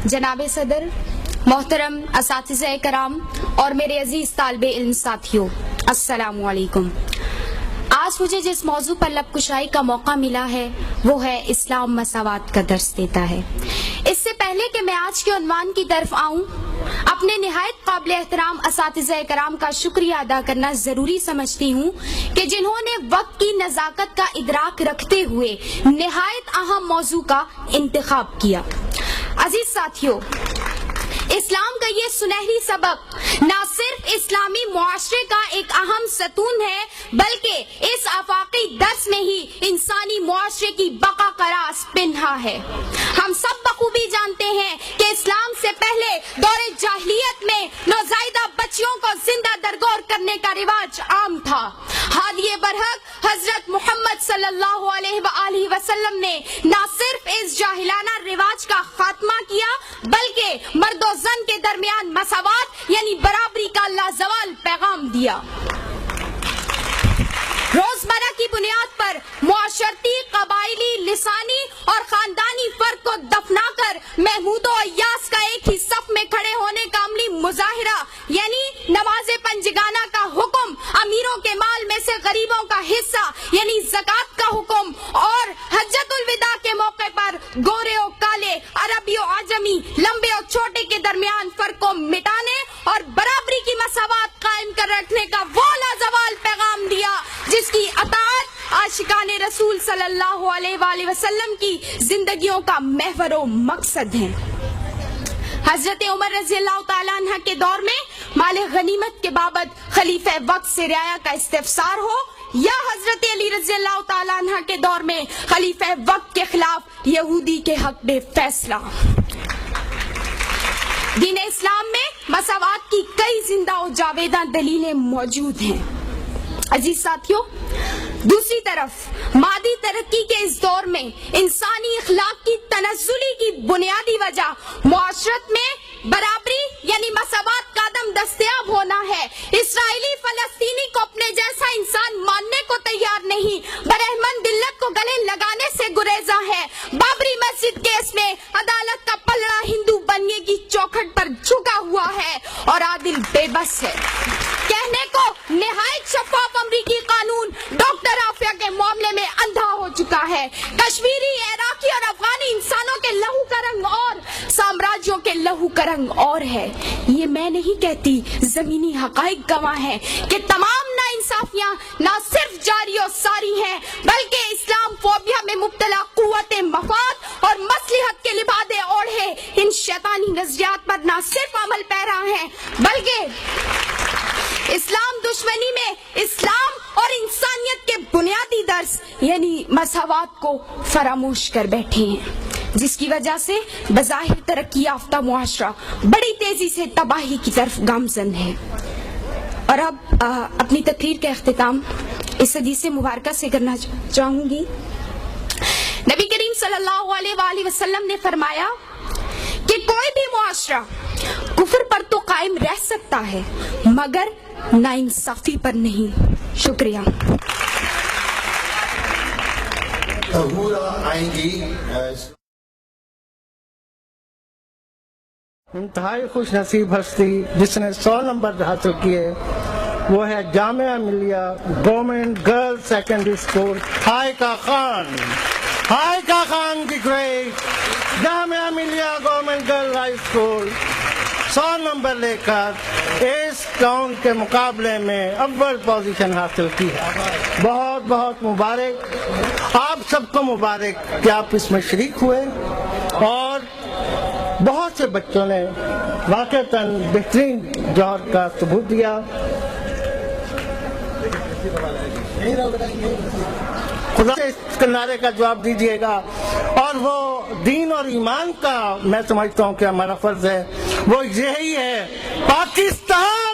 جناب صدر، محترم اساتذہ کرام اور میرے عزیز طالب علم ساتھیوں، السلام علیکم۔ آج مجھے جس موضوع پر لب کشائی کا موقع ملا ہے وہ ہے اسلام مساوات کا درس دیتا ہے۔ اس سے پہلے کہ میں آج کے عنوان کی طرف آؤں، اپنے نہایت قابل احترام اساتذہ کرام کا شکریہ ادا کرنا ضروری سمجھتی ہوں کہ جنہوں نے وقت کی نزاکت کا ادراک رکھتے ہوئے نہایت اہم موضوع کا انتخاب کیا۔ عزیز ساتھیوں، اسلام کا یہ سنہری سبق نہ صرف اسلامی معاشرے کا ایک اہم ستون ہے بلکہ اس آفاقی درس میں ہی انسانی معاشرے کی بقا کا راز پنہا ہے۔ ہم سب بخوبی جانتے ہیں کہ اسلام سے پہلے دور جاہلیت میں نوزائیدہ بچیوں کو زندہ درگور کرنے کا رواج عام تھا۔ ہادی برحق حضرت محمد صلی اللہ علیہ وآلہ وسلم نے نہ صرف اس جاہلانہ رواج کا خاتمہ کیا بلکہ مرد و زن کے درمیان مساوات یعنی برابری کا لازوال پیغام دیا۔ روزمرہ کی بنیاد پر معاشرتی، قبائلی، لسانی اور خاندانی فرق کو دفنا کر محمود و ایاس کا ایک ہی صف میں کھڑے ہونے کا عملی مظاہرہ یعنی نماز پنجگانہ کا حکم، امیروں کے مال میں سے غریبوں کا حصہ یعنی زکوٰۃ کا حکم، اور حجۃ الوداع کے موقع پر گورے و کالے، عربی و عجمی، لمبے اور چھوٹے کے درمیان فرق کو مٹانے اور برابری کی مساوات قائم کر رکھنے کا وہ لازوال پیغام دیا جس کی اطاعت عاشقان رسول صلی اللہ علیہ وآلہ وسلم کی زندگیوں کا محور و مقصد ہے۔ حضرت عمر رضی اللہ تعالیٰ عنہ کے دور میں مال غنیمت کے بابت خلیفہ وقت سے رعایا کا استفسار ہو یا حضرت علی رضی اللہ تعالیٰ عنہ کے دور میں خلیفہ وقت کے خلاف یہودی کے حق میں فیصلہ، دین اسلام میں مساوات کی کئی زندہ و جاویدہ دلیلیں موجود ہیں۔ عزیز ساتھیوں، دوسری طرف مادی ترقی کے اس دور میں انسانی اخلاق کی تنزلی کی بنیادی وجہ معاشرت میں برابری یعنی مساوات کا عدم دستیاب ہونا ہے۔ اسرائیلی فلسطینی کو اپنے جیسا انسان ماننے کو تیار نہیں، برہمن دلت کو گلے لگانے سے گریزاں ہے۔ بابری مسجد کیس میں عدالت کا پلڑا ہندو بننے کی چوکھٹ پر جھکا ہوا ہے اور عادل بے بس ہے۔ کہنے کو نہایت شفاف امریکی قانون ڈاکٹر عافیہ کے معاملے میں اندھا ہو چکا ہے۔ کشمیری، عراقی اور افغانی انسانوں کے لہو کا رنگ اور، سامراجیوں کے لہو کا رنگ اور ہے۔ یہ میں نہیں کہتی، زمینی حقائق گواہ ہیں کہ تمام ناانصافیاں نہ صرف جاری و ساری ہیں بلکہ اسلام فوبیا میں مبتلا قوت مفاد اور مصلحت کے لبادے اوڑھے ان شیطانی نظریات پر نہ صرف عمل پیرا ہیں بلکہ اسلام دشمنی میں اسلام اور انسانیت کے بنیادی درس یعنی مساوات کو فراموش کر بیٹھے ہیں، جس کی وجہ سے بظاہر ترقی یافتہ معاشرہ بڑی تیزی سے تباہی کی طرف گامزن ہے۔ اور اب اپنی تقریر کا اختتام اس حدیث مبارکہ سے کرنا چاہوں گی۔ نبی کریم صلی اللہ علیہ وآلہ وسلم نے فرمایا کہ کوئی بھی معاشرہ کفر پر تو قائم رہ سکتا ہے مگر ناانصافی پر نہیں۔ شکریہ۔ آئیں گی انتہائی خوش نصیب ہستی جس نے 100 نمبر حاصل کیے، وہ ہے Jamia Millia government girl secondary school Haika Khan. Haika Khan the great Jamia Millia government girl high school 100 number لے کر اس ٹاؤن کے مقابلے میں اول پوزیشن حاصل کی ہے۔ بہت بہت مبارک، آپ سب کو مبارک کہ آپ اس میں شریک ہوئے اور بہت سے بچوں نے واقعتاً بہترین جوہر کا ثبوت دیا۔ خدا سے اس کنارے کا جواب دیجیے گا، اور وہ دین اور ایمان کا میں سمجھتا ہوں کہ ہمارا فرض ہے، وہ یہی ہے پاکستان